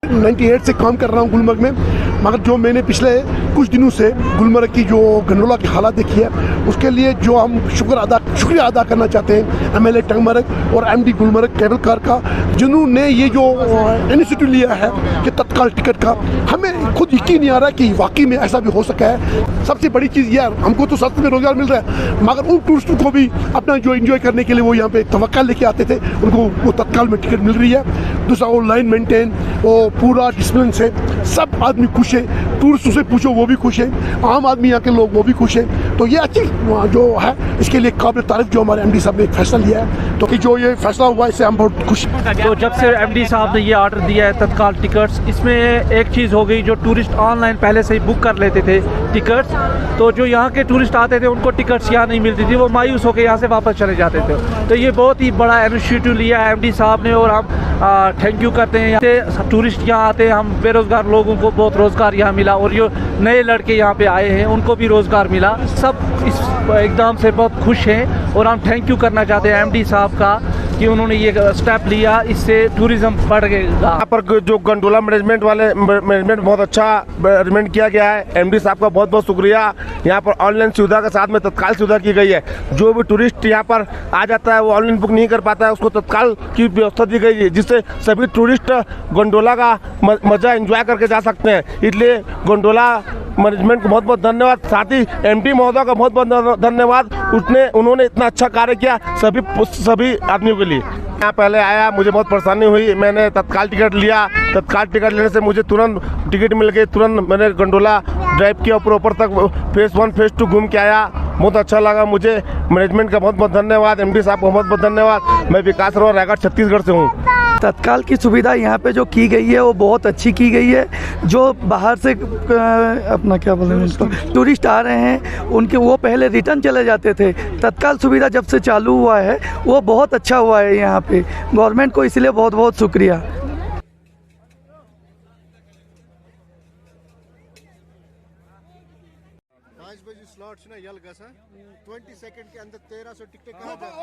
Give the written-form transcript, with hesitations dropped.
98 से काम कर रहा हूँ गुलमर्ग में, मगर जो मैंने पिछले कुछ दिनों से गुलमर्ग की जो गंडोला की हालत देखी है, उसके लिए जो हम शुक्रिया अदा करना चाहते हैं MLA टंगमर्ग और MD गुलमर्ग केबल कार का, जिन्होंने ये जो इनिशिएटिव लिया है कि तत्काल टिकट का। हमें खुद यकीन नहीं आ रहा कि वाकई में ऐसा भी हो सका है। सबसे बड़ी चीज़ यार, हमको तो सस्ते में रोजगार मिल रहा है, मगर उन टूरिस्टों को भी अपना जो एंजॉय करने के लिए वो यहाँ पे तवक्का लेके आते थे, उनको वो तत्काल में टिकट मिल रही है। दूसरा वो लाइन मेंटेन, वो पूरा डिसिप्लिन से सब आदमी खुश है। टूरिस्टों से पूछो वो भी खुश है, आम आदमी यहाँ के लोग वो भी खुश हैं। तो ये अच्छी जो है, इसके लिए काबिल तारीफ जो हमारे MD साहब ने एक फैसला लिया है, तो कि जो ये फैसला हुआ इससे हम बहुत खुश हैं। तो जब से MD साहब ने ये ऑर्डर दिया है तत्काल टिकट्स, इसमें एक चीज़ हो गई, जो टूरिस्ट ऑनलाइन पहले से ही बुक कर लेते थे टिकट्स, तो जो यहाँ के टूरिस्ट आते थे उनको टिकट्स यहाँ नहीं मिलती थी, वो मायूस होकर यहाँ से वापस चले जाते थे। तो ये बहुत ही बड़ा इनिशिएटिव लिया है MD साहब ने, और हम थैंक यू करते हैं। यहाँ टूरिस्ट यहाँ आते हैं, हम बेरोज़गार लोगों को बहुत रोज़गार यहाँ मिला, और जो नए लड़के यहाँ पे आए हैं उनको भी रोज़गार मिला। सब इस एकदम से बहुत खुश हैं, और हम थैंक यू करना चाहते हैं MD साहब का कि उन्होंने ये स्टेप लिया, इससे टूरिज़्म बढ़ गया। यहाँ पर जो गंडोला मैनेजमेंट बहुत अच्छा अरेंजमेंट किया गया है। MD साहब का बहुत बहुत शुक्रिया। यहाँ पर ऑनलाइन सुविधा के साथ में तत्काल सुविधा की गई है। जो भी टूरिस्ट यहाँ पर आ जाता है वो ऑनलाइन बुक नहीं कर पाता है, उसको तत्काल की व्यवस्था दी गई है, जिससे सभी टूरिस्ट गंडोला का मज़ा एंजॉय करके जा सकते हैं। इसलिए गंडोला मैनेजमेंट को बहुत बहुत धन्यवाद, साथ ही MD महोदय का बहुत बहुत धन्यवाद। उन्होंने इतना अच्छा कार्य किया सभी आदमियों के लिए। यहाँ पहले आया, मुझे बहुत परेशानी हुई, मैंने तत्काल टिकट लिया। तत्काल टिकट लेने से मुझे तुरंत टिकट मिल गई, तुरंत मैंने गंडोला ड्राइव किया, ऊपर तक फेज़ 1 फेज़ 2 घूम के आया। बहुत अच्छा लगा मुझे। मैनेजमेंट का बहुत बहुत धन्यवाद, MD साहब का बहुत बहुत धन्यवाद। मैं विकास रोड रायगढ़ छत्तीसगढ़ से हूँ। तत्काल की सुविधा यहाँ पे जो की गई है वो बहुत अच्छी की गई है। जो बाहर से अपना क्या बोलेंगे उसको टूरिस्ट आ रहे हैं, उनके वो पहले रिटर्न चले जाते थे। तत्काल सुविधा जब से चालू हुआ है वो बहुत अच्छा हुआ है यहाँ पे। गवर्नमेंट को इसलिए बहुत बहुत शुक्रिया। 5 बजे स्लॉट्स ना यल गसा 20 सेकंड के अंदर 1300 टिकटें कहाँ जाती